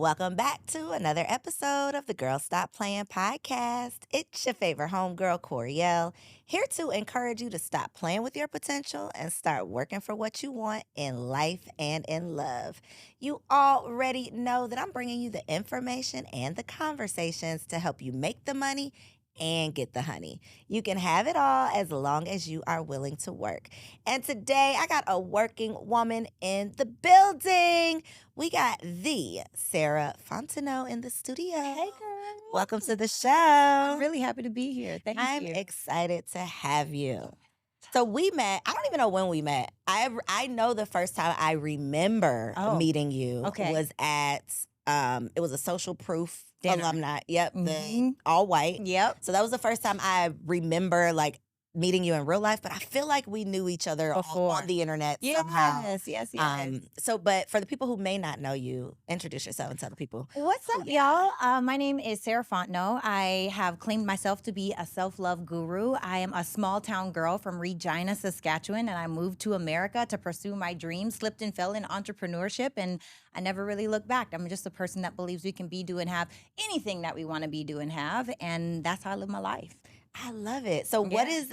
Welcome back to another episode of the Girl Stop Playin podcast. It's your favorite homegirl, Coriel, here to encourage you to stop playing with your potential and start working for what you want in life and in love. You already know that I'm bringing you the information and the conversations to help you make the money and get the honey. You can have it all as long as you are willing to work. And today I got a working woman in the building. We got the Sarah Fontenot in the studio. Hey, girl. Welcome to the show. I'm really happy to be here. Thank I'm you. excited to have you. So we met, I don't even know when we met. I know the first time I remember meeting you was at, it was a Social Proof dinner. Alumni. Yep, the all white. Yep. So that was the first time I remember like meeting you in real life, but I feel like we knew each other on the internet somehow. Yes. But for the people who may not know you, introduce yourself and tell the people. What's up, y'all? My name is Sarah Fontenot. I have claimed myself to be a self-love guru. I am a small town girl from Regina, Saskatchewan, and I moved to America to pursue my dreams, slipped and fell in entrepreneurship, and I never really looked back. I'm just a person that believes we can be, do, and have anything that we want to be, do, and have, and that's how I live my life. I love it. So what is,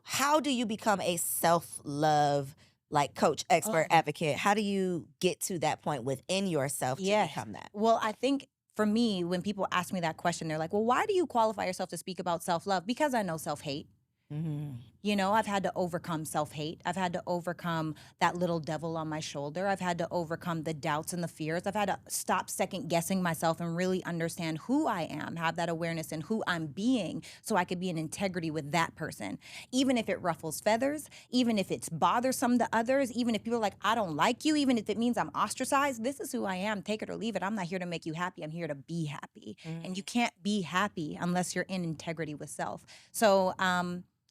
how do you become a self-love, like coach, expert, advocate? How do you get to that point within yourself to become that? Well, I think for me, when people ask me that question, they're like, well, why do you qualify yourself to speak about self-love? Because I know self-hate. Mm-hmm. You know, I've had to overcome self-hate. I've had to overcome that little devil on my shoulder. I've had to overcome the doubts and the fears. I've had to stop second-guessing myself and really understand who I am, have that awareness in who I'm being so I could be in integrity with that person. Even if it ruffles feathers, even if it's bothersome to others, even if people are like, I don't like you, even if it means I'm ostracized, this is who I am. Take it or leave it. I'm not here to make you happy. I'm here to be happy. And you can't be happy unless you're in integrity with self. So,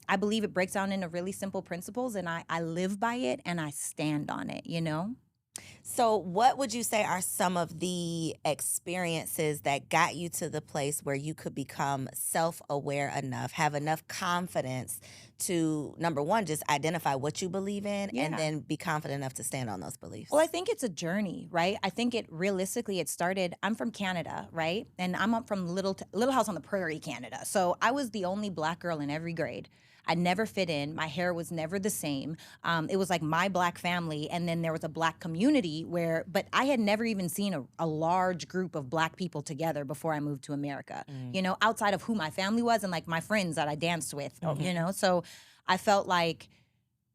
I believe it breaks down into really simple principles, and I live by it, and I stand on it, you know? So what would you say are some of the experiences that got you to the place where you could become self-aware enough, have enough confidence to, number one, just identify what you believe in and then be confident enough to stand on those beliefs? Well, I think it's a journey, right? I think realistically, it started, I'm from Canada, right? And I'm up from Little House on the Prairie, Canada. So I was the only Black girl in every grade. I never fit in. My hair was never the same. It was like my Black family, and then there was a Black community but I had never even seen a large group of Black people together before I moved to America, you know, outside of who my family was and like my friends that I danced with, you know? So I felt like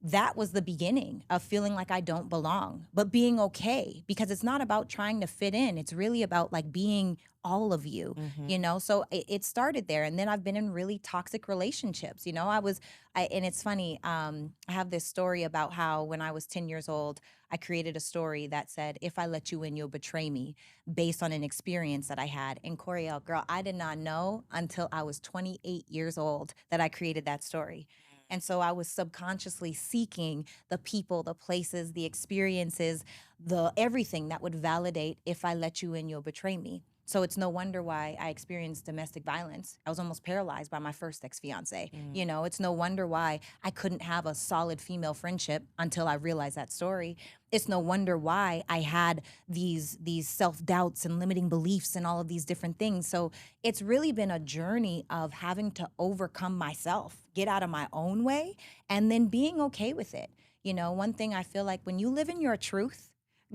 that was the beginning of feeling like I don't belong, but being okay, because it's not about trying to fit in. It's really about like being all of you, you know? So it started there. And then I've been in really toxic relationships, you know? And it's funny, I have this story about how when I was 10 years old, I created a story that said, if I let you in, you'll betray me, based on an experience that I had. And Coriel, girl, I did not know until I was 28 years old that I created that story. And so I was subconsciously seeking the people, the places, the experiences, the everything that would validate, if I let you in, you'll betray me. So it's no wonder why I experienced domestic violence. I was almost paralyzed by my first ex-fiance. You know, it's no wonder why I couldn't have a solid female friendship until I realized that story. It's no wonder why I had these self-doubts and limiting beliefs and all of these different things. So it's really been a journey of having to overcome myself, get out of my own way, and then being okay with it. You know, one thing I feel like when you live in your truth,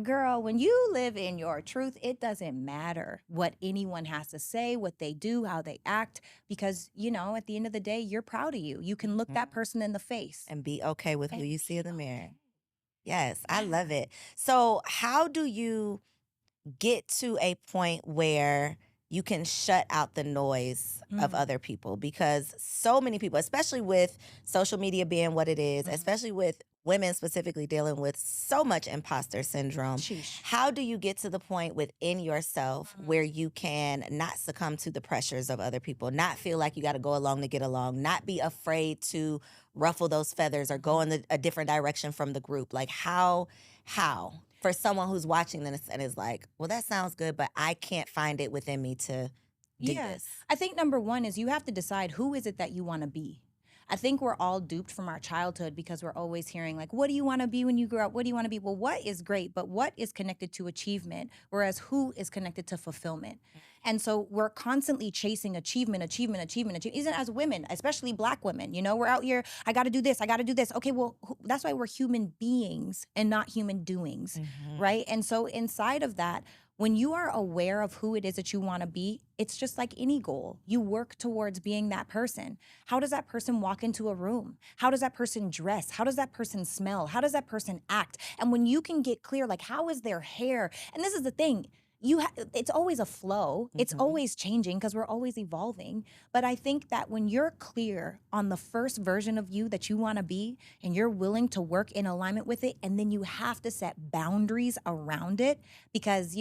girl, when you live in your truth, it doesn't matter what anyone has to say, what they do, how they act, because, you know, at the end of the day, you're proud of you. You can look that person in the face. And be okay with who you see in the mirror. Yes, I love it. So how do you get to a point where you can shut out the noise of other people? Because so many people, especially with social media being what it is, especially with women specifically dealing with so much imposter syndrome, how do you get to the point within yourself where you can not succumb to the pressures of other people, not feel like you got to go along to get along, not be afraid to ruffle those feathers or go in a different direction from the group? Like how for someone who's watching this and is like, well, that sounds good, but I can't find it within me to do this? I think number one is you have to decide, who is it that you want to be? I think we're all duped from our childhood because we're always hearing like, what do you want to be when you grow up? What do you want to be? Well, what is great, but what is connected to achievement, whereas who is connected to fulfillment? And so we're constantly chasing achievement. Even as women, especially Black women, we're out here, I got to do this, I got to do this. Okay, well, that's why we're human beings and not human doings, right? And so inside of that, when you are aware of who it is that you want to be, it's just like any goal. You work towards being that person. How does that person walk into a room? How does that person dress? How does that person smell? How does that person act? And when you can get clear, like, how is their hair? And this is the thing. It's always a flow. It's always changing because we're always evolving. But I think that when you're clear on the first version of you that you want to be and you're willing to work in alignment with it, and then you have to set boundaries around it because,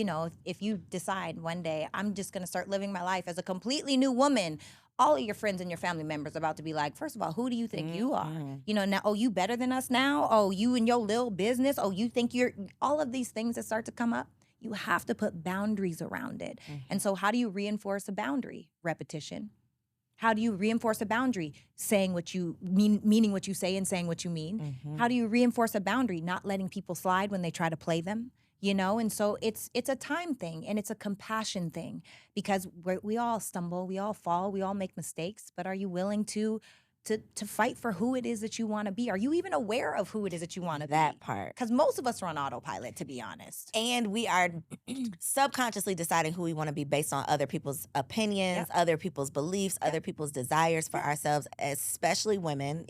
if you decide one day, I'm just going to start living my life as a completely new woman, all of your friends and your family members are about to be like, first of all, who do you think you are? Now, oh, you better than us now? Oh, you and your little business? Oh, you think all of these things that start to come up? You have to put boundaries around it. And so how do you reinforce a boundary? Repetition. How do you reinforce a boundary? Saying what you mean, meaning what you say and saying what you mean. How do you reinforce a boundary? Not letting people slide when they try to play them, And so it's a time thing and it's a compassion thing because we all stumble, we all fall, we all make mistakes, but are you willing to fight for who it is that you want to be? Are you even aware of who it is that you want to be? That part. Because most of us are on autopilot, to be honest. And we are subconsciously deciding who we want to be based on other people's opinions, other people's beliefs, other people's desires for ourselves, especially women.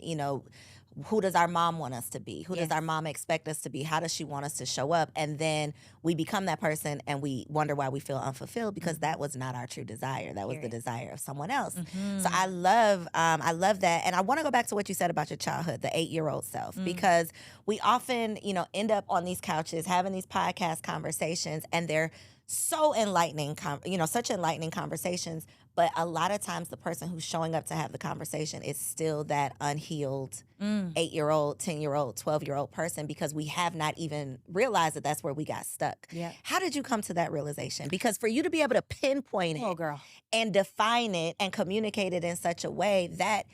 Who does our mom want us to be? Who does our mom expect us to be? How does she want us to show up? And then we become that person and we wonder why we feel unfulfilled because that was not our true desire. That was the desire of someone else. So I love that. And I want to go back to what you said about your childhood, the 8-year-old self, because we often, end up on these couches having these podcast conversations and they're so enlightening, such enlightening conversations. But a lot of times the person who's showing up to have the conversation is still that unhealed 8-year-old, 10-year-old, 12-year-old person because we have not even realized that that's where we got stuck. How did you come to that realization? Because for you to be able to pinpoint it and define it and communicate it in such a way that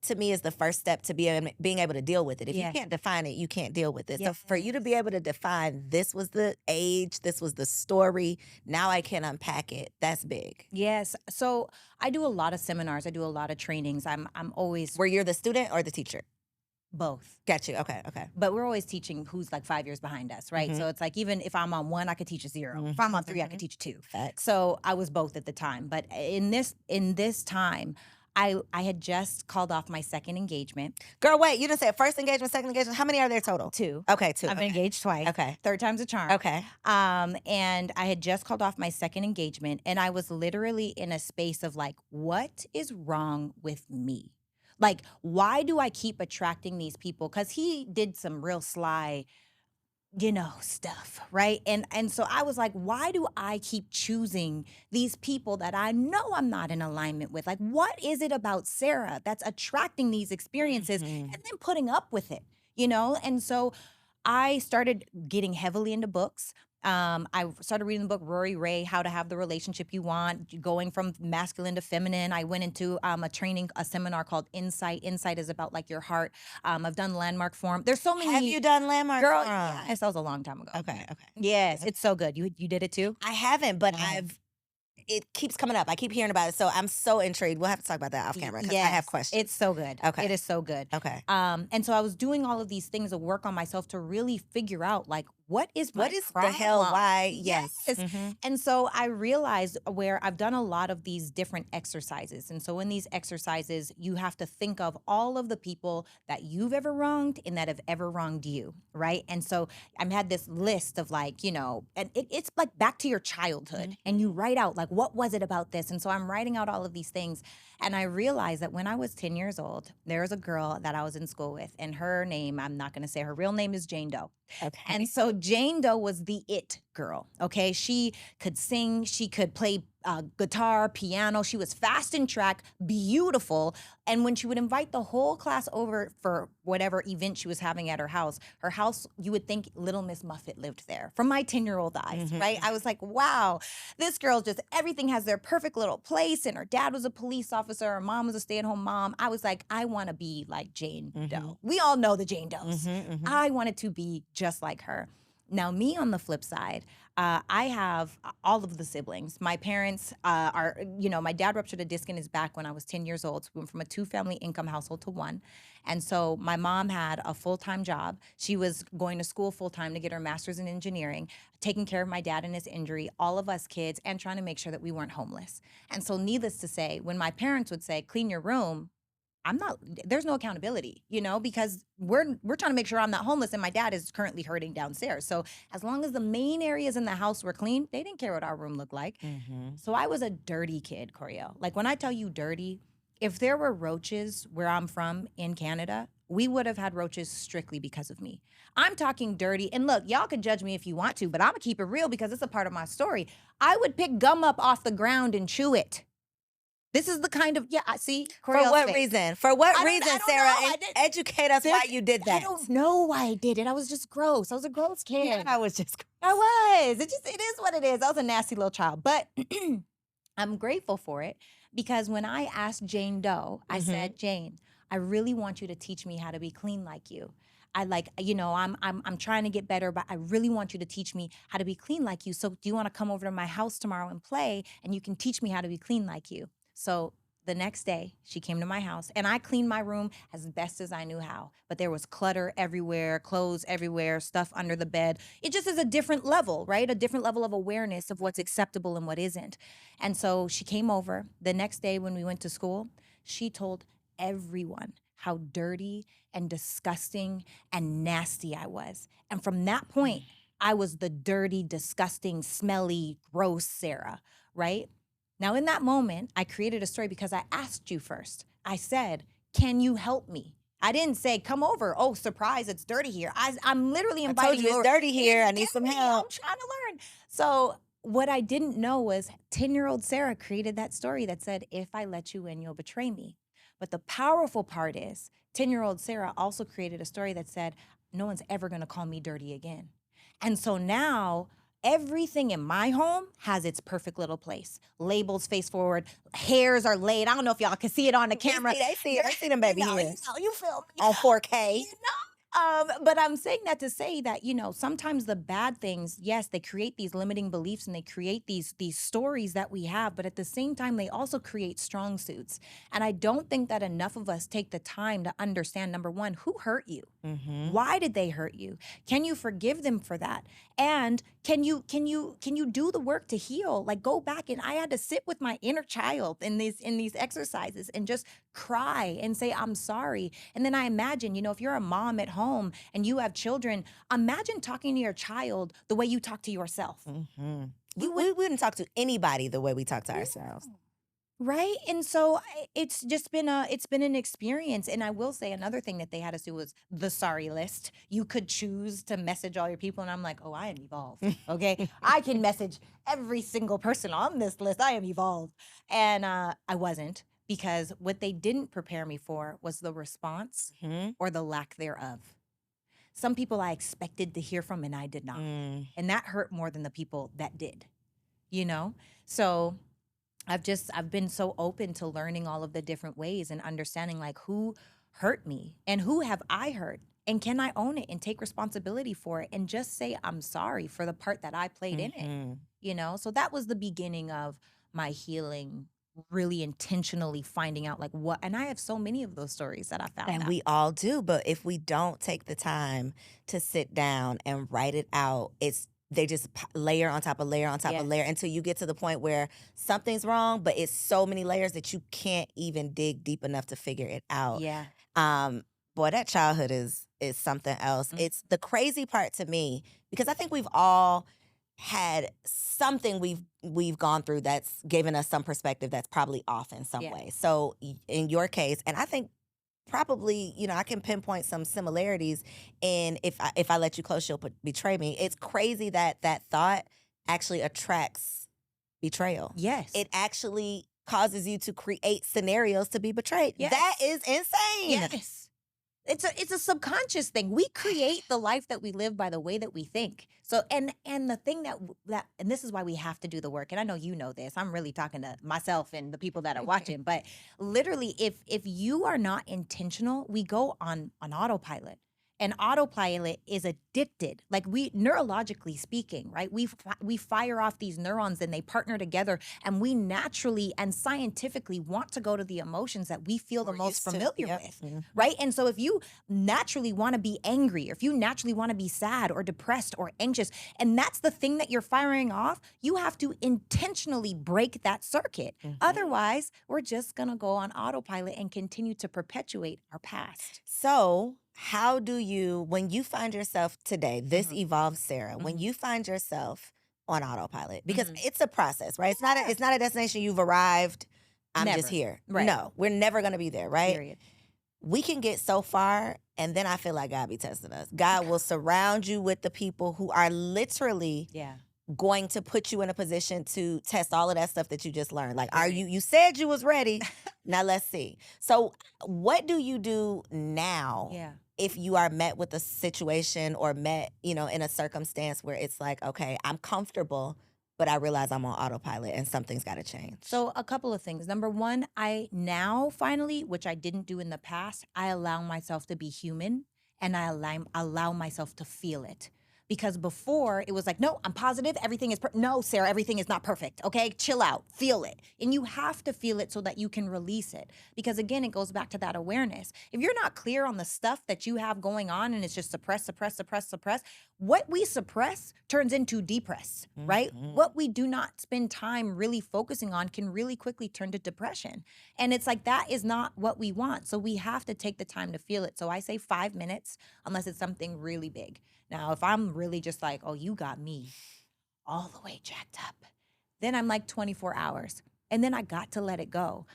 to me is the first step to being able to deal with it. If you can't define it, you can't deal with it. So for you to be able to define this was the age, this was the story, now I can unpack it, that's big. Yes. So I do a lot of seminars. I do a lot of trainings. I'm always... Where you're the student or the teacher? Both. Got you. Okay. But we're always teaching who's like 5 years behind us, right? So it's like even if I'm on 1, I could teach a 0. If I'm on 3, I could teach a 2. Facts. So I was both at the time. But in this time, I had just called off my second engagement. Girl, wait, you didn't say first engagement, second engagement. How many are there total? 2. Okay, 2. I've been engaged twice. Okay. Third time's a charm. Okay. And I had just called off my second engagement, and I was literally in a space of like, what is wrong with me? Like, why do I keep attracting these people? Because he did some real sly stuff, right? And so I was like, why do I keep choosing these people that I know I'm not in alignment with? Like, what is it about Sarah that's attracting these experiences and then putting up with it, And so I started getting heavily into books. I started reading the book Rory Ray, How to Have the Relationship You Want, going from masculine to feminine. I went into a seminar called Insight. Insight is about like your heart. I've done Landmark Forum. There's so many. Have you done Landmark Girl, Forum? yes, that was a long time ago. Okay. Yes, it's so good. You did it too? I haven't, but it keeps coming up. I keep hearing about it. So I'm so intrigued. We'll have to talk about that off camera because I have questions. It's so good. Okay. It is so good. Okay. And so I was doing all of these things to work on myself to really figure out like, what is my problem? The hell why? Yes. And so I realized where I've done a lot of these different exercises. And so in these exercises, you have to think of all of the people that you've ever wronged and that have ever wronged you, right? And so I had this list of like, and it's like back to your childhood. And you write out like, what was it about this? And so I'm writing out all of these things. And I realized that when I was 10 years old, there was a girl that I was in school with, and her name, I'm not going to say her real name, is Jane Doe. Okay. And so Jane Doe was the it girl, okay? She could sing, she could play guitar, piano. She was fast in track, beautiful. And when she would invite the whole class over for whatever event she was having at her house, you would think Little Miss Muffet lived there from my 10-year-old eyes, right? I was like, wow, this girl just, everything has their perfect little place. And her dad was a police officer. Her mom was a stay-at-home mom. I was like, I want to be like Jane Doe. We all know the Jane Does. I wanted to be just like her. Now, me on the flip side, I have all of the siblings. My parents are, my dad ruptured a disc in his back when I was 10 years old. So we went from a 2-family income household to 1. And so my mom had a full-time job. She was going to school full-time to get her master's in engineering, taking care of my dad and his injury, all of us kids, and trying to make sure that we weren't homeless. And so needless to say, when my parents would say, clean your room, there's no accountability, because we're trying to make sure I'm not homeless and my dad is currently hurting downstairs. So as long as the main areas in the house were clean, they didn't care what our room looked like. So I was a dirty kid, Coriel. Like when I tell you dirty, if there were roaches where I'm from in Canada, we would have had roaches strictly because of me. I'm talking dirty. And look, y'all can judge me if you want to, but I'm gonna keep it real because it's a part of my story. I would pick gum up off the ground and chew it. This is the kind of, see? For what reason? For what reason, Sarah? Educate us why you did that. I don't know why I did it. I was just gross. I was a gross kid. Yeah, I was just gross. I was. It is what it is. I was a nasty little child. But I'm grateful for it because when I asked Jane Doe, I said, Jane, I really want you to teach me how to be clean like you. I'm trying to get better, but I really want you to teach me how to be clean like you. So do you want to come over to my house tomorrow and play and you can teach me how to be clean like you? So the next day, she came to my house, and I cleaned my room as best as I knew how. But there was clutter everywhere, clothes everywhere, stuff under the bed. It just is a different level, right? A different level of awareness of what's acceptable and what isn't. And so she came over. The next day when we went to school, she told everyone how dirty and disgusting and nasty I was. And from that point, I was the dirty, disgusting, smelly, gross Sarah, right? Now, in that moment, I created a story because I asked you first. I said, can you help me? I didn't say, come over. Oh, surprise, it's dirty here. I'm literally inviting you over. It's dirty here. I need some help. I'm trying to learn. So what I didn't know was 10-year-old Sarah created that story that said, if I let you in, you'll betray me. But the powerful part is 10-year-old Sarah also created a story that said, no one's ever going to call me dirty again. And so now everything in my home has its perfect little place. Labels face forward, hairs are laid. I don't know if y'all can see it on the camera. They see it. I see them baby hairs. You feel me? On 4K. But I'm saying that to say that, sometimes the bad things, yes, they create these limiting beliefs and they create these stories that we have, but at the same time, they also create strong suits. And I don't think that enough of us take the time to understand, number one, who hurt you? Why did they hurt you? Can you forgive them for that? And can you do the work to heal? Like go back, and I had to sit with my inner child in these exercises and just cry and say, I'm sorry. And then I imagine, if you're a mom at home and you have children, imagine talking to your child the way you talk to yourself. We wouldn't talk to anybody the way we talk to ourselves. Right. And so it's just been an experience. And I will say another thing that they had us do was the sorry list. You could choose to message all your people. And I'm like, oh, I am evolved. Okay. I can message every single person on this list. I am evolved. And I wasn't, because what they didn't prepare me for was the response or the lack thereof. Some people I expected to hear from and I did not. And that hurt more than the people that did, So I've been so open to learning all of the different ways and understanding like who hurt me and who have I hurt, and can I own it and take responsibility for it and just say I'm sorry for the part that I played in it, So that was the beginning of my healing, really intentionally finding out like what, and I have so many of those stories that I found And out. we all do, but if we don't take the time to sit down and write it out, they just layer on top of layer on top of layer until you get to the point where something's wrong, but it's so many layers that you can't even dig deep enough to figure it out. Boy, that childhood is something else. It's the crazy part to me, because I think we've all had something we've gone through that's given us some perspective that's probably off in some way. So in your case, and I think probably, I can pinpoint some similarities in if I let you close, you'll betray me. It's crazy that thought actually attracts betrayal. Yes. It actually causes you to create scenarios to be betrayed. Yes. That is insane. Yes. It's a subconscious thing. We create the life that we live by the way that we think. So and the thing that and this is why we have to do the work. And I know you know this. I'm really talking to myself and the people that are watching. But literally, if you are not intentional, we go on autopilot. And autopilot is addicted. Like we neurologically speaking, right? We fire off these neurons and they partner together, and we naturally and scientifically want to go to the emotions that we feel the We're most used to. familiar Yep. with. Mhm. Right. And so if you naturally want to be angry, or if you naturally want to be sad or depressed or anxious, and that's the thing that you're firing off, you have to intentionally break that circuit. Mhm. Otherwise, we're just going to go on autopilot and continue to perpetuate our past. So, how do you, when you find yourself today, this Mhm. evolved Sarah, when Mhm. you find yourself on autopilot, because Mhm. it's a process, right? Yeah. It's not a destination you've arrived. I'm just Never. here. Right. No, we're never going to be there, right? Period. We can get so far, and then I feel like God be testing us. God will surround you with the people who are literally Yeah. going to put you in a position to test all of that stuff that you just learned. Like, are Period. you said you was ready. Now let's see. So what do you do now Yeah. if you are met with a situation or met, in a circumstance where it's like, okay, I'm comfortable, but I realize I'm on autopilot and something's got to change? So a couple of things. Number one, I now finally, which I didn't do in the past, I allow myself to be human, and I allow myself to feel it. Because before it was like, no, I'm positive. Everything is, no, Sarah, everything is not perfect. Okay. Chill out, feel it. And you have to feel it so that you can release it. Because again, it goes back to that awareness. If you're not clear on the stuff that you have going on and it's just suppress, what we suppress turns into depress, right? Mhm. What we do not spend time really focusing on can really quickly turn to depression. And it's like, that is not what we want. So we have to take the time to feel it. So I say 5 minutes, unless it's something really big. Now, if I'm really just like, oh, you got me all the way jacked up, then I'm like 24 hours. And then I got to let it go.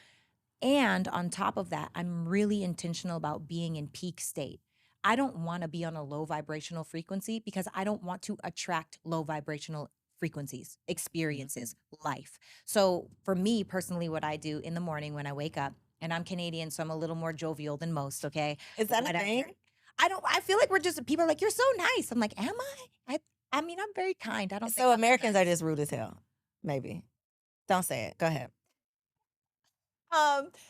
And on top of that, I'm really intentional about being in peak state. I don't want to be on a low vibrational frequency because I don't want to attract low vibrational frequencies, experiences, life. So for me personally, what I do in the morning when I wake up, and I'm Canadian, so I'm a little more jovial than most, okay? Is that a Whatever. thing? I feel like we're just, people are like, you're so nice. I'm like, am I? I mean, I'm very kind. I don't think So I'm that Americans nice. are just rude as hell. Maybe. Don't say it. Go ahead.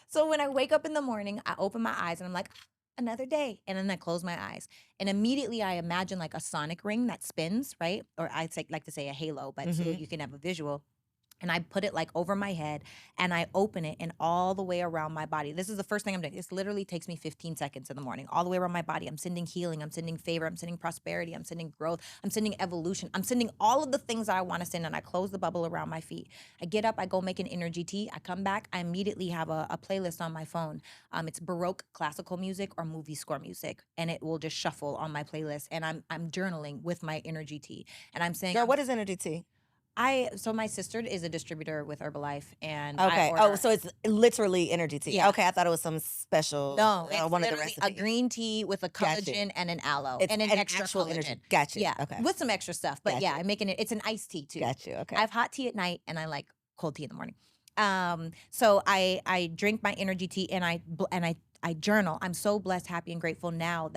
So when I wake up in the morning, I open my eyes and I'm like, "Ah, another day." And then I close my eyes. And immediately I imagine like a sonic ring that spins, right? Or like to say a halo, but so Mhm. you can have a visual. And I put it like over my head and I open it and all the way around my body. This is the first thing I'm doing. This literally takes me 15 seconds in the morning, all the way around my body. I'm sending healing. I'm sending favor. I'm sending prosperity. I'm sending growth. I'm sending evolution. I'm sending all of the things that I want to send. And I close the bubble around my feet. I get up. I go make an energy tea. I come back. I immediately have a playlist on my phone. It's Baroque classical music or movie score music. And it will just shuffle on my playlist. And I'm journaling with my energy tea. And I'm saying, Girl, what is energy tea? so my sister is a distributor with Herbalife, and Okay. I order. So it's literally energy tea. Yeah. Okay, I thought it was some special. No, it's one of the literally a recipes. green tea with a Gotcha. collagen and an aloe It's and an extra actual collagen. energy. Gotcha. Yeah, Okay. with some extra stuff. But yeah, Gotcha. I'm making it. It's an iced tea too. Got you. Okay. I have hot tea at night, and I like cold tea in the morning. So I drink my energy tea, and I journal. I'm so blessed, happy, and grateful now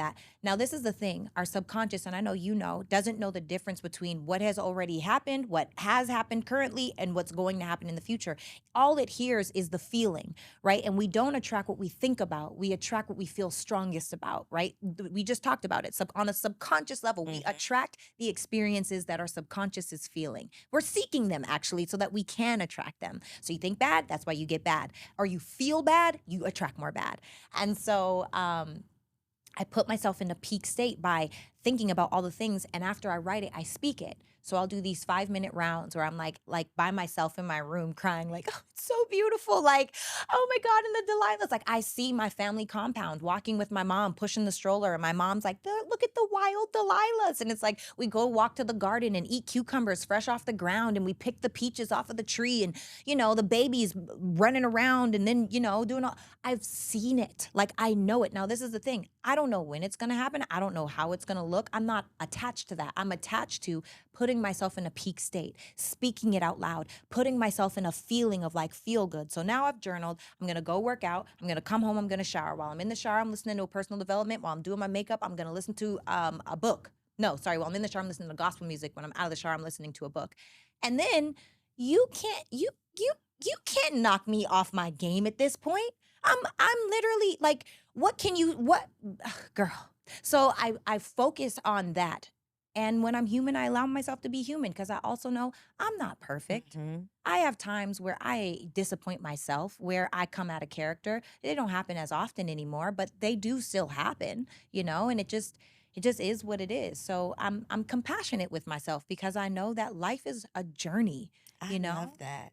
this is the thing. Our subconscious, and I know you know, doesn't know the difference between what has already happened, what has happened currently, and what's going to happen in the future. All it hears is the feeling, right? And we don't attract what we think about. We attract what we feel strongest about, right? We just talked about it. On a subconscious level, we Mhm. attract the experiences that our subconscious is feeling. We're seeking them actually so that we can attract them. So you think bad, that's why you get bad. Or you feel bad, you attract more bad. And so I put myself in a peak state by thinking about all the things. And after I write it, I speak it. So I'll do these 5-minute rounds where I'm like by myself in my room crying, like, oh, it's so beautiful. Like, oh my God, and the Delilahs. Like, I see my family compound walking with my mom, pushing the stroller. And my mom's like, look at the wild Delilahs. And it's like, we go walk to the garden and eat cucumbers fresh off the ground. And we pick the peaches off of the tree. And, the babies running around and then, doing all. I've seen it. Like, I know it. Now, this is the thing. I don't know when it's going to happen. I don't know how it's going to look. I'm not attached to that. I'm attached to putting myself in a peak state, speaking it out loud, putting myself in a feeling of like feel good. So now I've journaled. I'm going to go work out. I'm going to come home. I'm going to shower. While I'm in the shower, I'm listening to a personal development. While I'm doing my makeup, I'm going to listen to a book. No, sorry. While I'm in the shower, I'm listening to gospel music. When I'm out of the shower, I'm listening to a book. And then you can't knock me off my game at this point. I'm literally like, girl. So I focus on that. And when I'm human, I allow myself to be human because I also know I'm not perfect. I have times where I disappoint myself, where I come out of character. They don't happen as often anymore, but they do still happen, and it just is what it is. So I'm compassionate with myself because I know that life is a journey, I love that.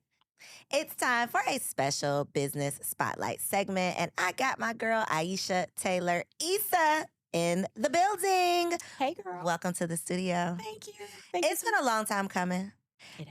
It's time for a special business spotlight segment, and I got my girl Aisha Taylor Issa in the building. Hey, girl. Welcome to the studio. Thank you. It's been a long time coming.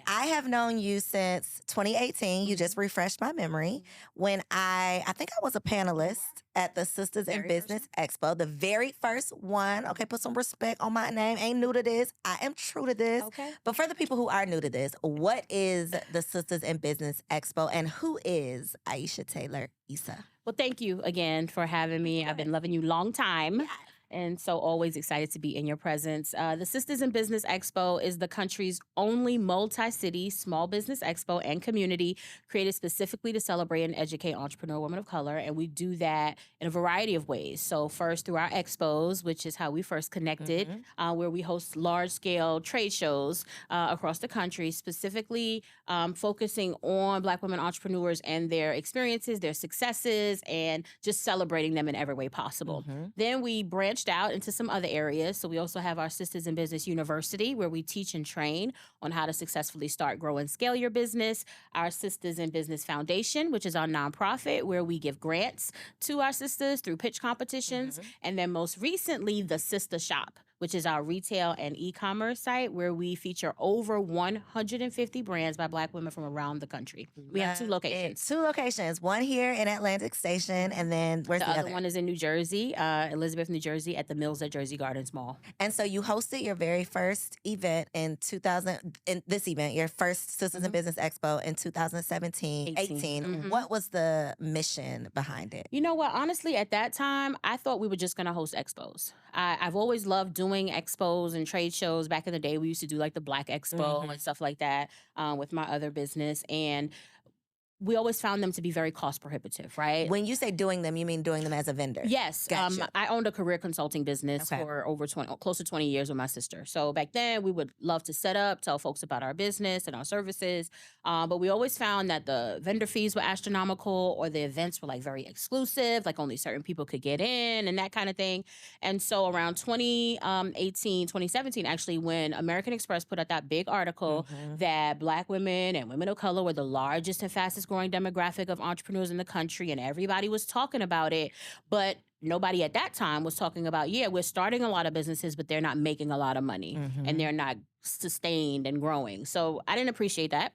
I have known you since 2018. You just refreshed my memory when I think I was a panelist at the Sisters in Business Expo, the very first one. Okay, put some respect on my name. Ain't new to this. I am true to this. Okay. But for the people who are new to this, what is the Sisters in Business Expo and who is Aisha Taylor Issa? Well, thank you again for having me. I've been loving you long time. And so always excited to be in your presence. The Sisters in Business Expo is the country's only multi-city small business expo and community created specifically to celebrate and educate entrepreneur women of color. And we do that in a variety of ways. So first through our expos, which is how we first connected, where we host large-scale trade shows across the country, specifically focusing on Black women entrepreneurs and their experiences, their successes, and just celebrating them in every way possible. Then we branched out into some other areas. So we also have our Sisters in Business University, where we teach and train on how to successfully start, grow, and scale your business. Our Sisters in Business Foundation, which is our nonprofit, where we give grants to our sisters through pitch competitions. And then most recently, the Sister Shop, which is our retail and e-commerce site where we feature over 150 brands by Black women from around the country. We have 2 locations. 2 locations, one here in Atlantic Station, and then where's the other? The other one is in New Jersey, Elizabeth, New Jersey, at the Mills at Jersey Gardens Mall. And so you hosted your very first event in your first Sisters in Business Expo in 2017, 18. What was the mission behind it? You know what? Honestly, at that time, I thought we were just going to host expos. I've always loved doing expos and trade shows. Back in the day, we used to do like the Black Expo and stuff like that with my other business. And we always found them to be very cost prohibitive, right? When you say doing them, you mean doing them as a vendor? Yes. Gotcha. I owned a career consulting business for over close to 20 years with my sister. So back then, we would love to set up, tell folks about our business and our services. But we always found that the vendor fees were astronomical, or the events were like very exclusive, like only certain people could get in and that kind of thing. And so around 2017, actually, when American Express put out that big article that Black women and women of color were the largest and fastest growing demographic of entrepreneurs in the country, and everybody was talking about it, but nobody at that time was talking about, we're starting a lot of businesses, but they're not making a lot of money and they're not sustained and growing. So I didn't appreciate that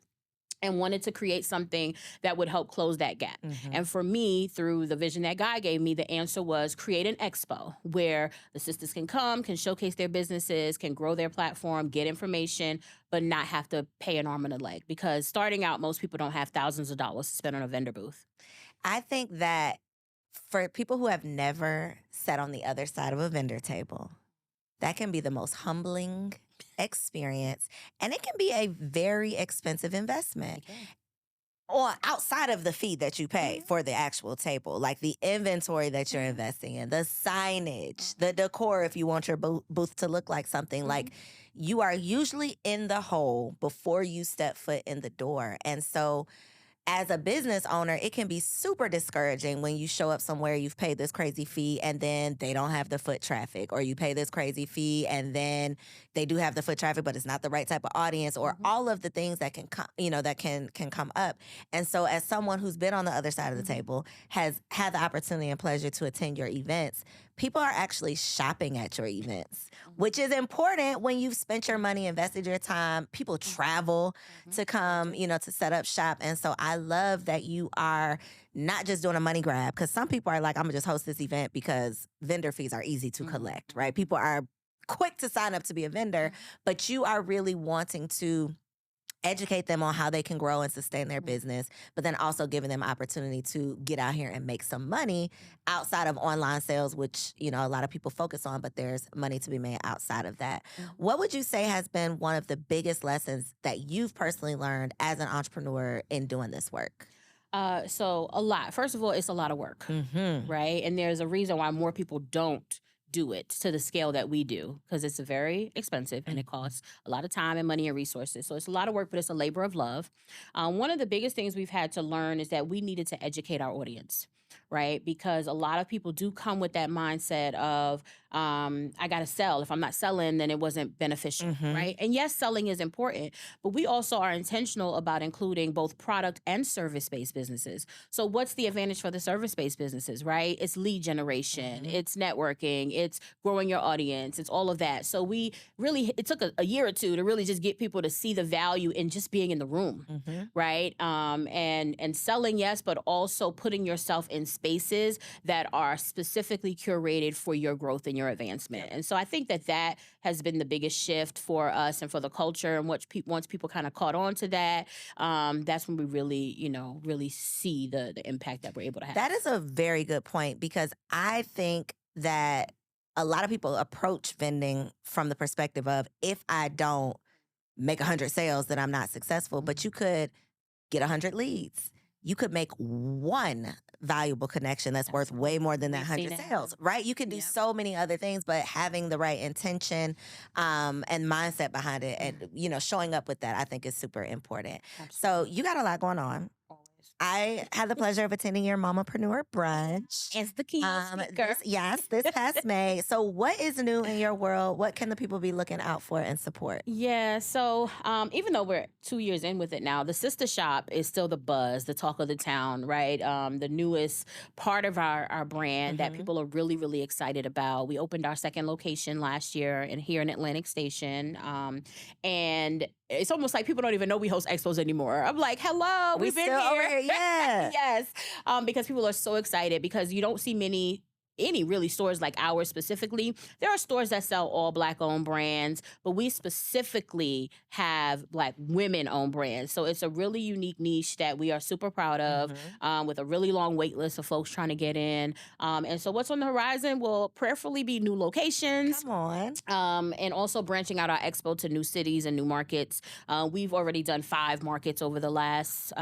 and wanted to create something that would help close that gap. And for me, through the vision that God gave me, the answer was create an expo where the sisters can come, can showcase their businesses, can grow their platform, get information, but not have to pay an arm and a leg. Because starting out, most people don't have thousands of dollars to spend on a vendor booth. I think that for people who have never sat on the other side of a vendor table, that can be the most humbling experience, and it can be a very expensive investment. Or outside of the fee that you pay for the actual table, like the inventory that you're investing in, the signage, the decor, if you want your booth to look like something, like you are usually in the hole before you step foot in the door. And so as a business owner, it can be super discouraging when you show up somewhere, you've paid this crazy fee, and then they don't have the foot traffic, or you pay this crazy fee, and then they do have the foot traffic, but it's not the right type of audience, or all of the things that can come, that can come up. And so, as someone who's been on the other side of the table, has had the opportunity and pleasure to attend your events, people are actually shopping at your events, which is important when you've spent your money, invested your time. People travel to come, to set up shop. And so I love that you are not just doing a money grab, because some people are like, I'm gonna just host this event because vendor fees are easy to collect, right? People are quick to sign up to be a vendor, but you are really wanting to educate them on how they can grow and sustain their business, but then also giving them opportunity to get out here and make some money outside of online sales, which, a lot of people focus on, but there's money to be made outside of that. What would you say has been one of the biggest lessons that you've personally learned as an entrepreneur in doing this work? So a lot. First of all, it's a lot of work, right? And there's a reason why more people don't do it to the scale that we do, because it's very expensive and it costs a lot of time and money and resources. So it's a lot of work, but it's a labor of love. One of the biggest things we've had to learn is that we needed to educate our audience, right? Because a lot of people do come with that mindset of, I got to sell. If I'm not selling, then it wasn't beneficial, right? And yes, selling is important, but we also are intentional about including both product and service-based businesses. So what's the advantage for the service-based businesses, right? It's lead generation, it's networking, it's growing your audience, it's all of that. So it took a year or two to really just get people to see the value in just being in the room, right? And selling, yes, but also putting yourself in spaces that are specifically curated for your growth and your advancement. And so I think that has been the biggest shift for us and for the culture. And once people kind of caught on to that, that's when we really see the impact that we're able to have. That is a very good point, because I think that a lot of people approach vending from the perspective of, if I don't make 100 sales, then I'm not successful. But you could get 100 leads. You could make one valuable connection that's worth way more than that 100 sales, right? You can do so many other things, but having the right intention and mindset behind it and, showing up with that, I think is super important. Absolutely. So you got a lot going on. I had the pleasure of attending your Mamapreneur brunch. As the keynote speaker. This past May. So what is new in your world? What can the people be looking out for and support? Yeah, so even though we're 2 years in with it now, the sister shop is still the buzz, the talk of the town, right? The newest part of our brand that people are really, really excited about. We opened our second location last year here in Atlantic Station. And it's almost like people don't even know we host expos anymore. I'm like, hello, we've been here. Over here. Yeah. Yes. Because people are so excited, because you don't see any really stores like ours specifically. There are stores that sell all Black-owned brands, but we specifically have Black women-owned brands. So it's a really unique niche that we are super proud of, with a really long wait list of folks trying to get in. And so what's on the horizon will prayerfully be new locations. Come on. And also branching out our expo to new cities and new markets. We've already done 5 markets over the last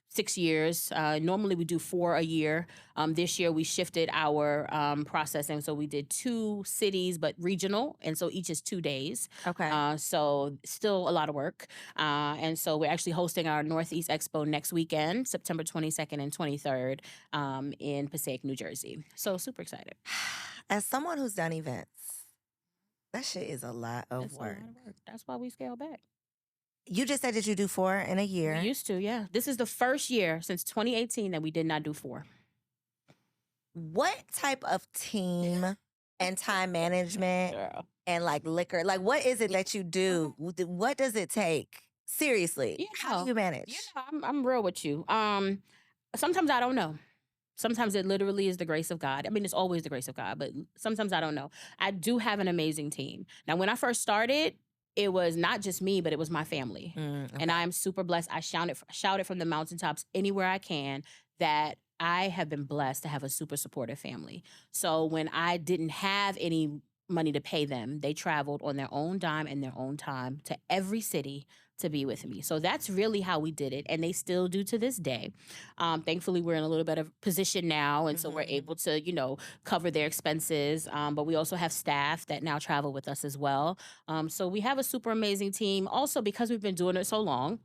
6 years. Normally we do 4 a year. This year we shifted our process, and so we did 2 cities, but regional, and so each is 2 days. Okay. So still a lot of work. And so we're actually hosting our Northeast Expo next weekend, September 22nd and 23rd, in Passaic, New Jersey. So super excited. As someone who's done events, that shit is a lot of work. That's why we scale back. You just said that you do 4 in a year. We used to, yeah. This is the first year since 2018 that we did not do 4. What type of team and time management and liquor, what is it that you do? What does it take? Seriously, how do you manage? I'm real with you. Sometimes I don't know. Sometimes it literally is the grace of God. I mean, it's always the grace of God, but sometimes I don't know. I do have an amazing team. Now, when I first started, it was not just me, but it was my family. Okay. And I am super blessed. I shout it from the mountaintops anywhere I can that I have been blessed to have a super supportive family. So when I didn't have any money to pay them, they traveled on their own dime and their own time to every city to be with me. So that's really how we did it. And they still do to this day. Thankfully, we're in a little better position now. And so we're able to, cover their expenses. But we also have staff that now travel with us as well. So we have a super amazing team. Also, because we've been doing it so long,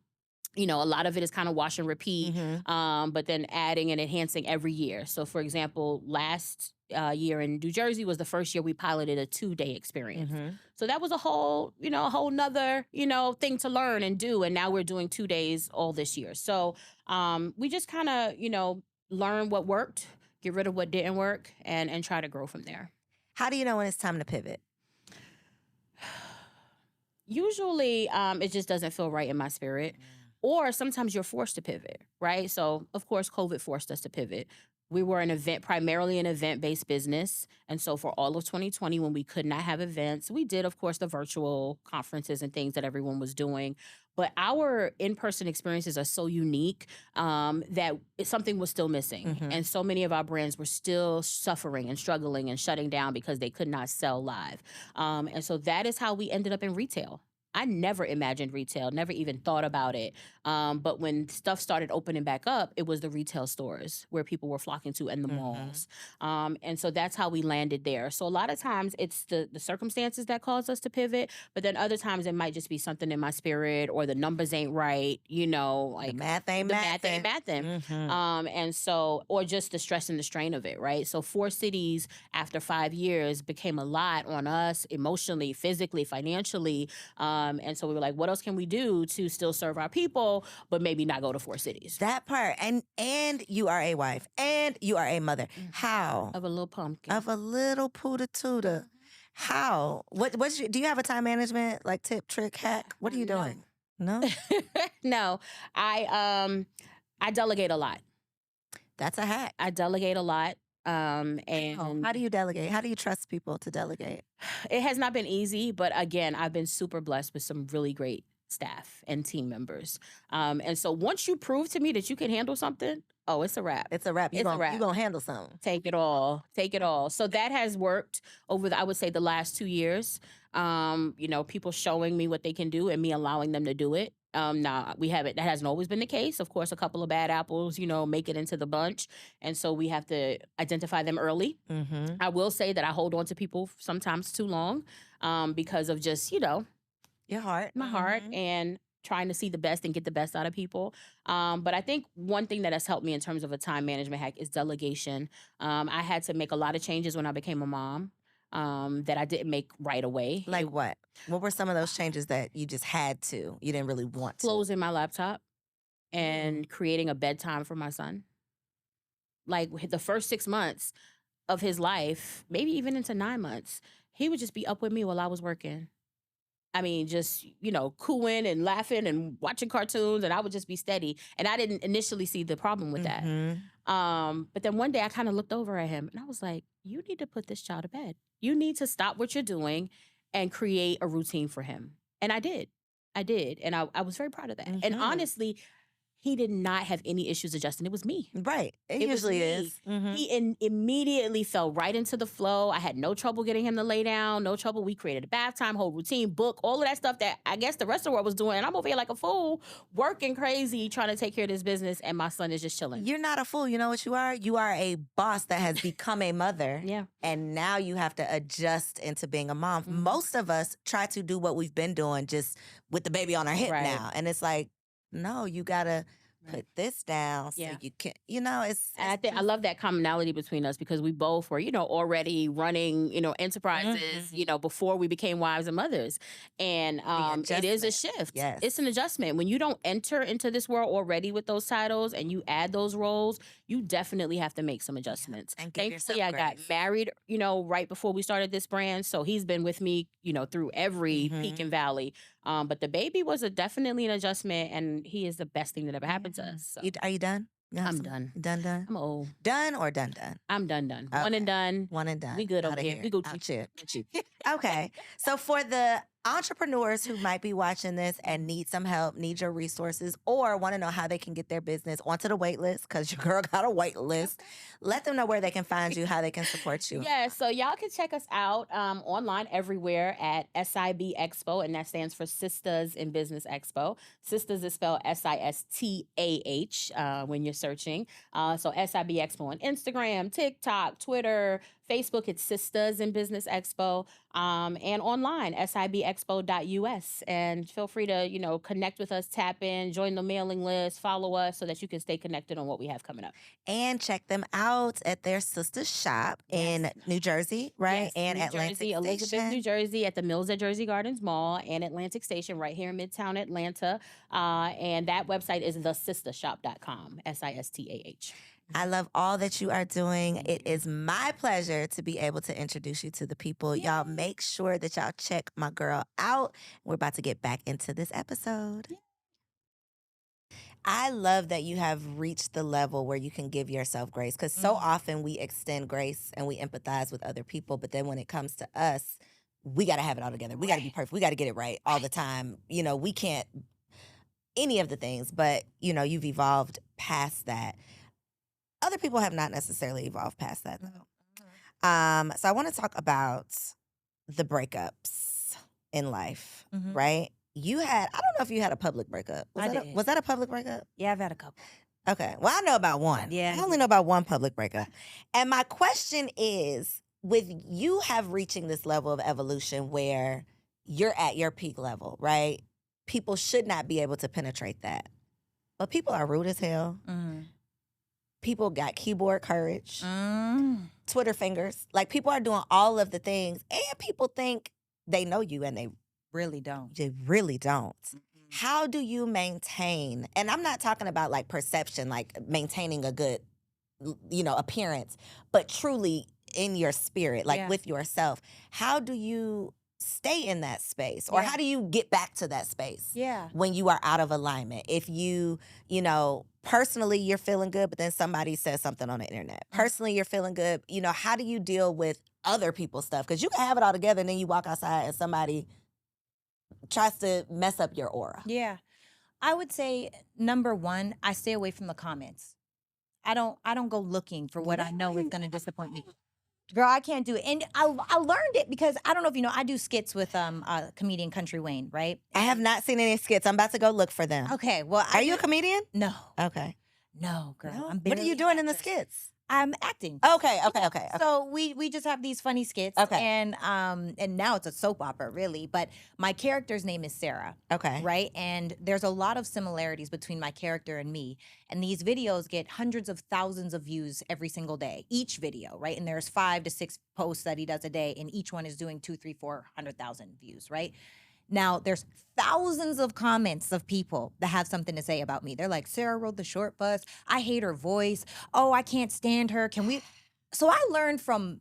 a lot of it is kind of wash and repeat, but then adding and enhancing every year. So, for example, last year in New Jersey was the first year we piloted a 2-day experience. So that was a whole nother, thing to learn and do. And now we're doing 2 days all this year. So we just kind of, learn what worked. get rid of what didn't work, and try to grow from there. How do you know when it's time to pivot? Usually, it just doesn't feel right in my spirit. Or sometimes you're forced to pivot, right? So, of course, COVID forced us to pivot. We were primarily an event-based business. And so for all of 2020, when we could not have events, we did, of course, the virtual conferences and things that everyone was doing. But our in-person experiences are so unique that something was still missing. And so many of our brands were still suffering and struggling and shutting down because they could not sell live. And so that is how we ended up in retail. I never imagined retail, never even thought about it. But when stuff started opening back up, it was the retail stores where people were flocking to and the malls. And so that's how we landed there. So a lot of times it's the circumstances that cause us to pivot, but then other times it might just be something in my spirit or the numbers ain't right, like the math ain't mathing. And so, or just the stress and the strain of it, right? So 4 cities after 5 years became a lot on us emotionally, physically, financially. And so we were like, what else can we do to still serve our people, but maybe not go to 4 cities? That part. And you are a wife and you are a mother. How? Of a little pumpkin. Of a little pooda tuda. How? Do you have a time management like tip, trick, hack? What are you doing? No? No. I delegate a lot. That's a hack. I delegate a lot. And how do you delegate? How do you trust people to delegate? It has not been easy, but again, I've been super blessed with some really great staff and team members. And so once you prove to me that you can handle something, it's a wrap. It's a wrap. You're going to handle something. Take it all. Take it all. So that has worked over, I would say, the last 2 years. People showing me what they can do and me allowing them to do it. Now that hasn't always been the case. Of course, a couple of bad apples, make it into the bunch. And so we have to identify them early. I will say that I hold on to people sometimes too long because of just, your heart, my heart, and trying to see the best and get the best out of people. But I think one thing that has helped me in terms of a time management hack is delegation. I had to make a lot of changes when I became a mom. That I didn't make right away. Like what? What were some of those changes that you just had to? You didn't really want to? Closing my laptop and creating a bedtime for my son. Like the first 6 months of his life, maybe even into 9 months, he would just be up with me while I was working. I mean, just, cooing and laughing and watching cartoons, and I would just be steady. And I didn't initially see the problem with that. But then one day I kind of looked over at him and I was like, you need to put this child to bed. You need to stop what you're doing and create a routine for him. And I did. And I was very proud of that. And honestly, he did not have any issues adjusting. It was me. Right. It usually is. He immediately fell right into the flow. I had no trouble getting him to lay down, no trouble. We created a bath time, whole routine, book, all of that stuff that I guess the rest of the world was doing. And I'm over here like a fool, working crazy, trying to take care of this business. And my son is just chilling. You're not a fool. You know what you are? You are a boss that has become a mother. Yeah. And now you have to adjust into being a mom. Most of us try to do what we've been doing just with the baby on our hip now. And it's like, no, you gotta put this down so you can, it's. And I think I love that commonality between us because we both were, already running, enterprises, before we became wives and mothers. And it is a shift. Yes. It's an adjustment. When you don't enter into this world already with those titles and you add those roles, you definitely have to make some adjustments. And thankfully, I got married, right before we started this brand. So he's been with me, through every peak and valley. But the baby was definitely an adjustment, and he is the best thing that ever happened to us. So. Are you done? I'm done. Done? I'm old. Done or done? I'm done. Okay. One and done. One and done. We good over here. We go cheer. Okay. So for the entrepreneurs who might be watching this and need some help, need your resources, or want to know how they can get their business onto the wait list, because your girl got a wait list, let them know where they can find you, how they can support you. Yeah, so y'all can check us out online everywhere at SIB Expo, and that stands for Sisters in Business Expo. Sisters is spelled SISTAH when you're searching. So SIB Expo on Instagram, TikTok, Twitter, Facebook, it's Sisters in Business Expo, and online, sibexpo.us. And feel free to, connect with us, tap in, join the mailing list, follow us so that you can stay connected on what we have coming up. And check them out at their sister shop in New Jersey, right? Yes, and New Atlantic Jersey, Station. Elizabeth, New Jersey, at the Mills at Jersey Gardens Mall and Atlantic Station right here in Midtown Atlanta. And that website is thesistershop.com, SISTAH. I love all that you are doing. Thank It you. is my pleasure to be able to introduce you to the people. Y'all Yay. make sure that y'all check my girl out. We're about to get back into this episode. I love that you have reached the level where you can give yourself grace, because so often we extend grace and we empathize with other people, but then when it comes to us, we got to have it all together. We got to be perfect. We got to get it right all the time. You know, we can't any of the things, but you know, you've evolved past that. Other people have not necessarily evolved past that though. So I want to talk about the breakups in life, Mhm. right? You had, I don't know if you had a public breakup. did. Was that a public breakup? Yeah, I've had a couple. Okay. Well, I know about one. Yeah, I only know about one public breakup. And my question is, with you have reaching this level of evolution where you're at your peak level, right? People should not be able to penetrate that. But people are rude as hell. Mm. People got keyboard courage, Mm. Twitter fingers. Like, people are doing all of the things, and people think they know you, and they Really don't. really don't. How do you maintain, and I'm not talking about like perception, like maintaining a good, you know, appearance, but truly in your spirit, like Yeah. with yourself. How do you stay in that space, or Yeah. how do you get back to that space Yeah. when you are out of alignment? If you know, personally you're feeling good, but then somebody says something on the internet. Personally you're feeling good. You know, how do you deal with other people's stuff? Because you can have it all together and then you walk outside and somebody tries to mess up your aura. Yeah. I would say number one, I stay away from the comments. I don't go looking for what I know is going to disappoint me. Girl, I can't do it. And I learned it because I don't know if you know, I do skits with comedian Country Wayne, right? I have not seen any skits. I'm about to go look for them. Okay, well, Are you a comedian? No. Okay. No, girl. No? I'm What are barely you an doing in the actress. skits? I'm acting. Okay. So we just have these funny skits, Okay. and now it's a soap opera, really. But my character's name is Sarah, Okay. right? And there's a lot of similarities between my character and me. And these videos get hundreds of thousands of views every single day, each video, right? And there's 5 to 6 posts that he does a day, and each one is doing 2, 3, 400,000 views, right? Now, there's thousands of comments of people that have something to say about me. They're like, Sarah rode the short bus. I hate her voice. Oh, I can't stand her. Can we? So I learned from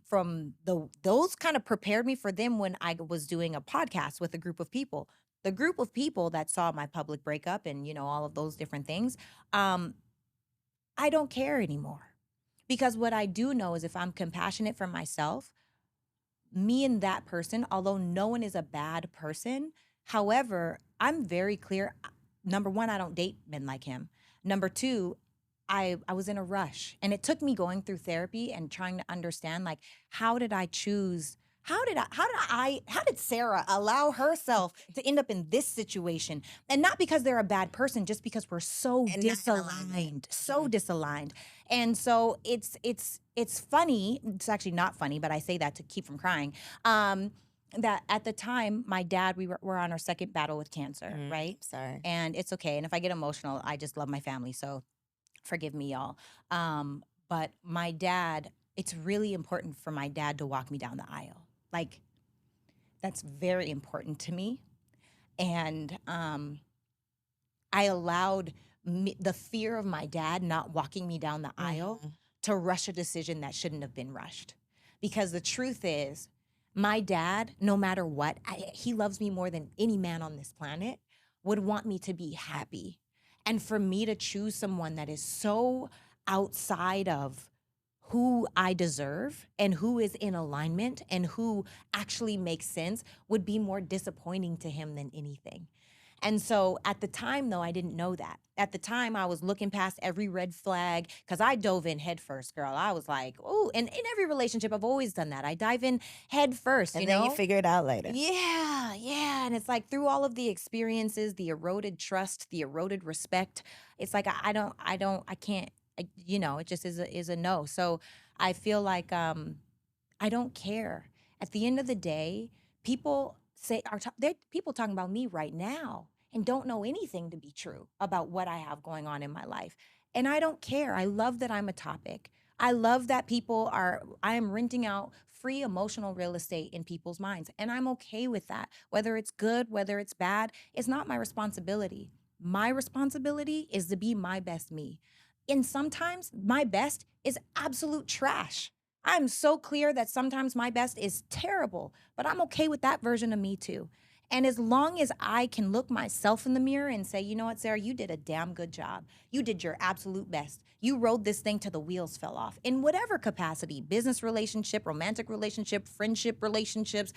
those kind of prepared me for them when I was doing a podcast with a group of people. The group of people that saw my public breakup and, you know, all of those different things, I don't care anymore. Because what I do know is if I'm compassionate for myself, me and that person, although no one is a bad person, however, I'm very clear. Number one, I don't date men like him. Number two, I was in a rush, and it took me going through therapy and trying to understand, like, how did I choose? How did Sarah allow herself to end up in this situation? And not because they're a bad person, just because we're so And not in alignment. disaligned. And so it's funny. It's actually not funny, but I say that to keep from crying. That at the time, my dad, we were on our second battle with cancer, right? Sorry. And it's okay. And if I get emotional, I just love my family. So forgive me, y'all. But my dad, it's really important for my dad to walk me down the aisle. Like, that's very important to me. And I allowed the fear of my dad not walking me down the aisle to rush a decision that shouldn't have been rushed. Because the truth is, my dad, no matter what, he loves me more than any man on this planet, would want me to be happy. And for me to choose someone that is so outside of who I deserve and who is in alignment and who actually makes sense would be more disappointing to him than anything. And so at the time, though, I didn't know that. At the time, I was looking past every red flag because I dove in head first, girl. I was like, oh, and in every relationship, I've always done that. I dive in head first, And you then know? you figure it out later. Yeah. And it's like through all of the experiences, the eroded trust, the eroded respect, it's like I can't, you know, it just is a no. So I feel like I don't care. At the end of the day, people there are people talking about me right now and don't know anything to be true about what I have going on in my life. And I don't care. I love that I'm a topic. I love that I am renting out free emotional real estate in people's minds. And I'm okay with that. Whether it's good, whether it's bad, it's not my responsibility. My responsibility is to be my best me. And sometimes my best is absolute trash. I'm so clear that sometimes my best is terrible, but I'm okay with that version of me too. And as long as I can look myself in the mirror and say, you know what, Sarah, you did a damn good job. You did your absolute best. You rode this thing till the wheels fell off in whatever capacity, business relationship, romantic relationship, friendship relationships.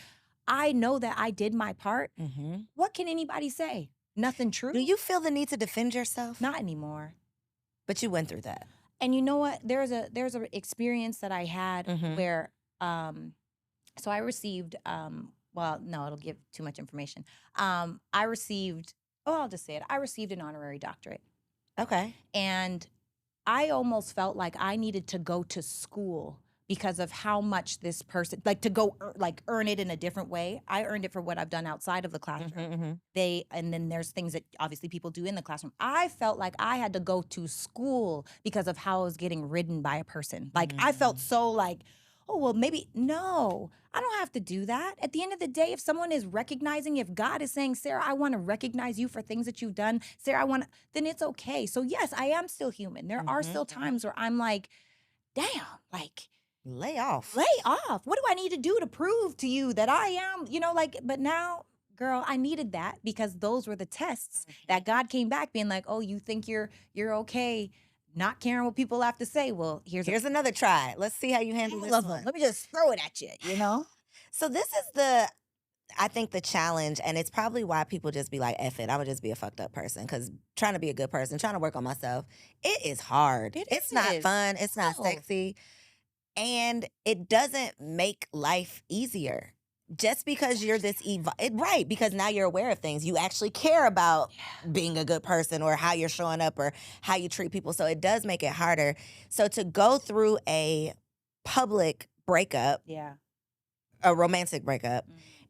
I know that I did my part. What can anybody say? Nothing true. Do you feel the need to defend yourself? Not anymore. But you went through that. And you know what? There's a experience that I had where so I received well, no, it'll give too much information. I received I'll just say it. I received an honorary doctorate. Okay. And I almost felt like I needed to go to school because of how much this person, like to go earn it in a different way. I earned it for what I've done outside of the classroom. And then there's things that obviously people do in the classroom. I felt like I had to go to school because of how I was getting ridden by a person. Like I felt so like, oh, well, maybe, no, I don't have to do that. At the end of the day, if someone is recognizing, if God is saying, Sarah, I want to recognize you for things that you've done, Sarah, then it's okay. So yes, I am still human. There are still times where I'm like, damn, like, lay off. What do I need to do to prove to you that I am, but now, girl, I needed that because those were the tests that God came back being like, oh, you think you're okay, not caring what people have to say. Well, here's another try. Let's see how you handle this one. Let me just throw it at you, So this is I think the challenge, and it's probably why people just be like, F it, I would just be a fucked up person, because trying to be a good person, trying to work on myself, it is hard. It's not fun. It's not sexy. And it doesn't make life easier. Just because you're this right, because now you're aware of things. You actually care about being a good person or how you're showing up or how you treat people. So it does make it harder. So to go through a public breakup, a romantic breakup,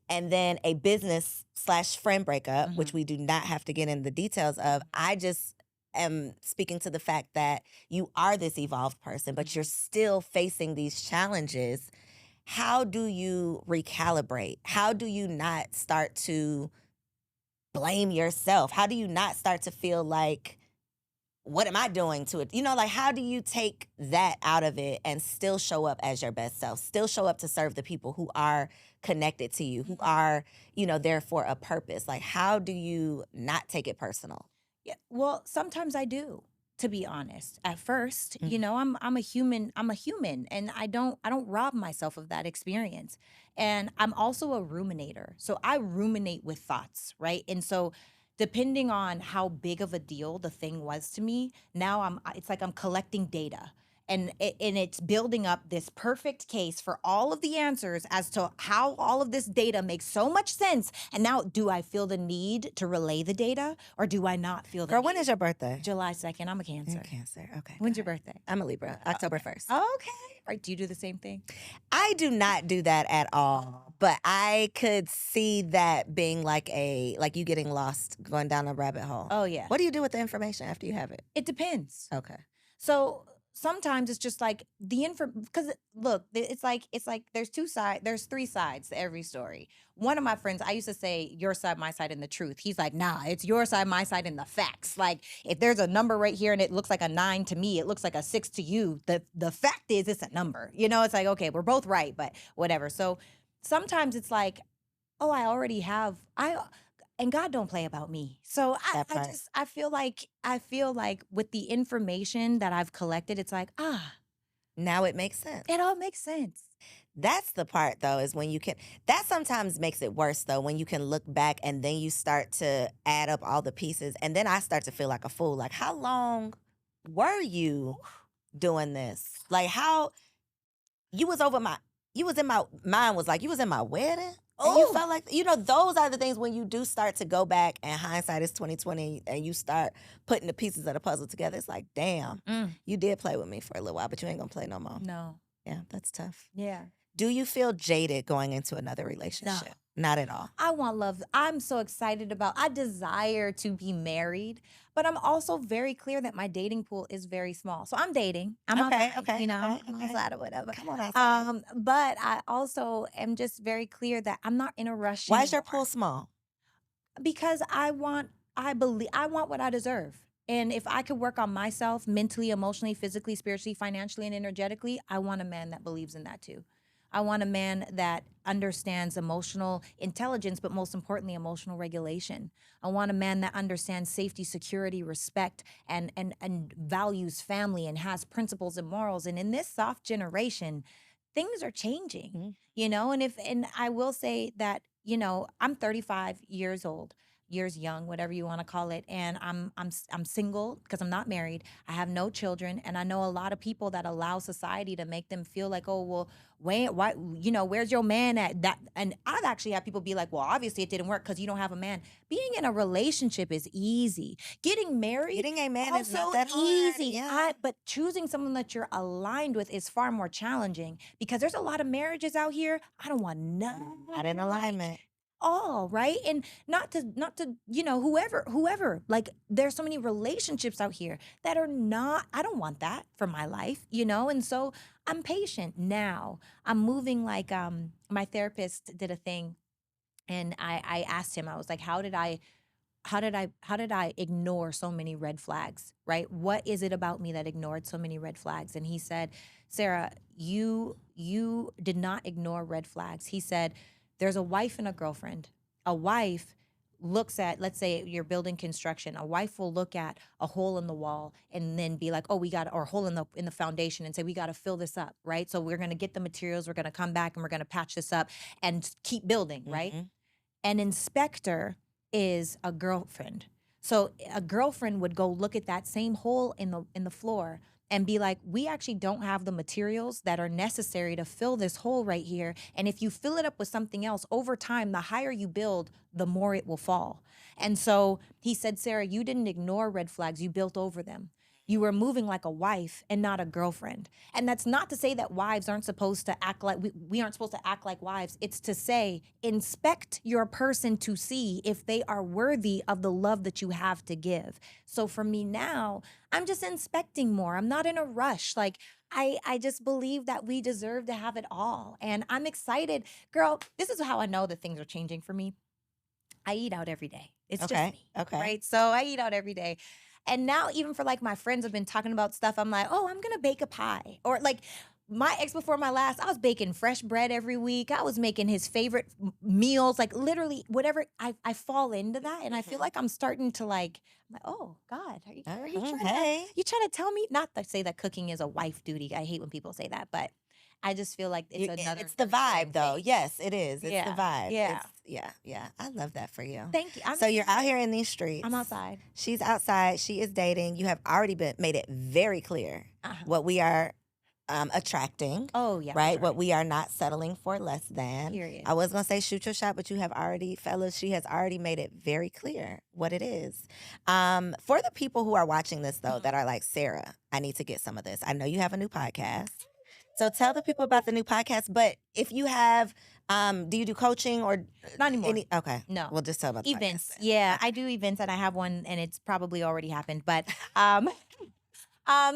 and then a business/friend breakup, which we do not have to get into the details of, I just am speaking to the fact that you are this evolved person, but you're still facing these challenges. How do you recalibrate? How do you not start to blame yourself? How do you not start to feel like, what am I doing to it? Like, how do you take that out of it and still show up as your best self, still show up to serve the people who are connected to you, who are, there for a purpose? Like, how do you not take it personal? Yeah, well, sometimes I do, to be honest. At first, I'm a human, and I don't rob myself of that experience. And I'm also a ruminator. So I ruminate with thoughts, right? And so depending on how big of a deal the thing was to me, now it's like I'm collecting data. And it's building up this perfect case for all of the answers as to how all of this data makes so much sense. And now, do I feel the need to relay the data, or do I not feel the Girl, need? when is your birthday? July 2nd. I'm a Cancer. You're Cancer. Okay. When's your birthday? I'm a Libra. October 1st. Okay. Right. Do you do the same thing? I do not do that at all. But I could see that being like you getting lost, going down a rabbit hole. Oh, yeah. What do you do with the information after you have it? It depends. Okay. So sometimes it's just like because look, it's like there's three sides to every story. One of my friends, I used to say your side, my side, and the truth. He's like, nah, it's your side, my side, and the facts. Like, if there's a number right here and it looks like a 9 to me, it looks like a 6 to you. The fact is, it's a number. It's like, okay, we're both right, but whatever. So sometimes it's like, oh, and God don't play about me. So I feel like with the information that I've collected, it's like, now it makes sense. It all makes sense. That's the part, though, is when that sometimes makes it worse, though, when you can look back and then you start to add up all the pieces. And then I start to feel like a fool. Like, how long were you doing this? Like, you was in my mind was like, you was in my wedding? And you felt like, those are the things when you do start to go back, and hindsight is 20/20, and you start putting the pieces of the puzzle together. It's like, damn, you did play with me for a little while, but you ain't gonna play no more. No. Yeah, that's tough. Yeah. Do you feel jaded going into another relationship? No. Not at all. I want love. I'm so excited I desire to be married, but I'm also very clear that my dating pool is very small. So I'm dating. I'm okay. I'm outside or whatever. Come on outside. But I also am just very clear that I'm not in a rush. Why is your pool small? Because I want what I deserve. And if I could work on myself mentally, emotionally, physically, spiritually, financially, and energetically, I want a man that believes in that too. I want a man that understands emotional intelligence, but most importantly, emotional regulation. I want a man that understands safety, security, respect, and values family and has principles and morals. And in this soft generation, things are changing, Mhm. and I will say that, I'm 35 years old, years young, whatever you want to call it, and I'm single because I'm not married. I have no children, and I know a lot of people that allow society to make them feel like, oh well, why, where's your man at that? And I've actually had people be like, well, obviously it didn't work because you don't have a man. Being in a relationship is easy. Getting married, Getting a man is not also that hard. easy. Yeah. But choosing someone that you're aligned with is far more challenging because there's a lot of marriages out here. I don't want none. Not in alignment. All right, and not to whoever, like, there's so many relationships out here that are not, I don't want that for my life, and so I'm patient now. I'm moving, like, my therapist did a thing, and I asked him, I was like, how did I ignore so many red flags, right? What is it about me that ignored so many red flags? And he said, Sarah, you did not ignore red flags. He said, there's a wife and a girlfriend. A wife looks at, let's say you're building construction, a wife will look at a hole in the wall and then be like, oh, we got, or a hole in the foundation, and say, we got to fill this up, right? So we're going to get the materials, we're going to come back and we're going to patch this up and keep building, right? Mhm. An inspector is a girlfriend. So a girlfriend would go look at that same hole in the floor and be like, we actually don't have the materials that are necessary to fill this hole right here. And if you fill it up with something else, over time, the higher you build, the more it will fall. And so he said, Sarah, you didn't ignore red flags, you built over them. You were moving like a wife and not a girlfriend. And that's not to say that wives aren't supposed to act like, we aren't supposed to act like wives. It's to say, inspect your person to see if they are worthy of the love that you have to give. So for me now, I'm just inspecting more. I'm not in a rush. Like, I just believe that we deserve to have it all. And I'm excited. Girl, this is how I know that things are changing for me. I eat out every day. It's just Okay. me. Okay. Right. So I eat out every day. And now, even for, like, my friends have been talking about stuff, I'm like, oh, I'm going to bake a pie. Or, like, my ex before my last, I was baking fresh bread every week. I was making his favorite meals, like, literally whatever. I fall into that. And I feel like I'm starting to, like, I'm like, oh, God, are you trying Hey. you trying to tell me? Not to say that cooking is a wife duty. I hate when people say that. But I just feel like it's another. It's the nurturing vibe, though. thing. Yes, it is. It's the Yeah. vibe. Yeah. Yeah. I love that for you. Thank you. So you're out here in these streets. I'm outside. She's outside. She is dating. You have already made it very clear Uh-huh. what we are attracting. Oh, yeah. Right? for What sure. we are not settling for less than. Period. I was going to say shoot your shot, but you have already, fellas, she has already made it very clear what it is. For the people who are watching this, though, that are like, Sarah, I need to get some of this. I know you have a new podcast. So tell the people about the new podcast. But if you have, do you do coaching or Not anymore. Okay. No. We'll just tell about the Events. podcast then. Yeah, I do events, and I have one, and it's probably already happened. But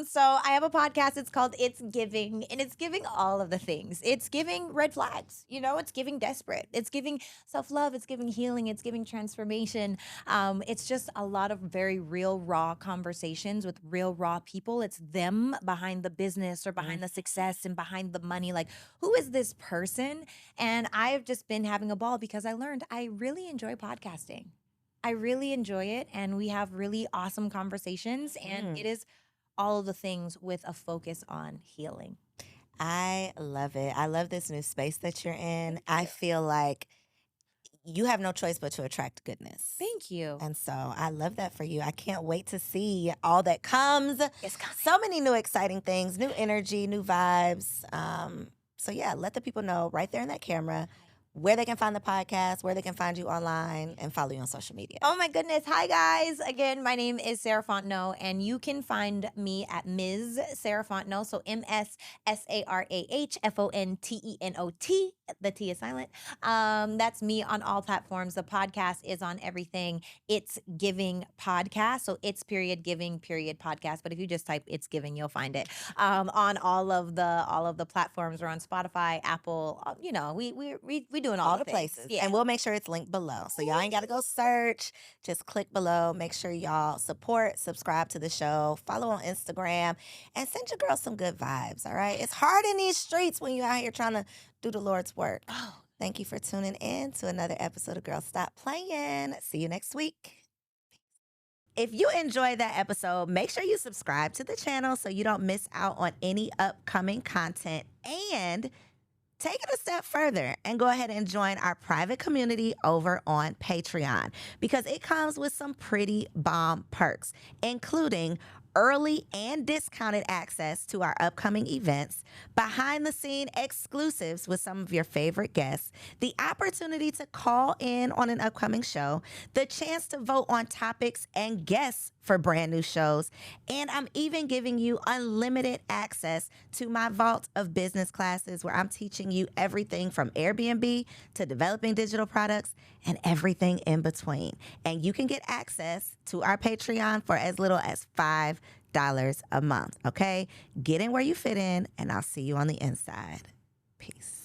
so I have a podcast. It's called It's Giving, and it's giving all of the things. It's giving red flags, it's giving desperate. It's giving self-love. It's giving healing. It's giving transformation. It's just a lot of very real, raw conversations with real, raw people. It's them behind the business or behind the success and behind the money. Like, who is this person? And I've just been having a ball because I learned I really enjoy podcasting. I really enjoy it, and we have really awesome conversations, and it is all of the things with a focus on healing. I love it. I love this new space that you're in. I feel like you have no choice but to attract goodness. Thank you. And so I love that for you. I can't wait to see all that comes. It's coming. So many new exciting things, new energy, new vibes. So yeah, let the people know right there in that camera where they can find the podcast, where they can find you online, and follow you on social media. Oh my goodness. Hi, guys. Again, my name is Sarah Fontenot, and you can find me at Ms. Sarah Fontenot. So MSSARAHFONTENOT. The T is silent. That's me on all platforms. The podcast is on everything. It's Giving Podcast. So it's .. podcast. But if you just type It's Giving, you'll find it on all of the platforms. We're on Spotify, Apple. We do doing all the the things. places. Yeah. And we'll make sure it's linked below. So y'all ain't got to go search. Just click below. Make sure y'all support, subscribe to the show, follow on Instagram, and send your girl some good vibes, all right? It's hard in these streets when you're out here trying to do the Lord's work. Oh. Thank you for tuning in to another episode of Girl Stop Playin. See you next week. If you enjoyed that episode, make sure you subscribe to the channel so you don't miss out on any upcoming content, and take it a step further and go ahead and join our private community over on Patreon, because it comes with some pretty bomb perks, including early and discounted access to our upcoming events, behind the scene exclusives with some of your favorite guests, the opportunity to call in on an upcoming show, the chance to vote on topics and guests for brand new shows, and I'm even giving you unlimited access to my vault of business classes where I'm teaching you everything from Airbnb to developing digital products and everything in between. And you can get access to our Patreon for as little as $5 a month, okay? Get in where you fit in, and I'll see you on the inside. Peace.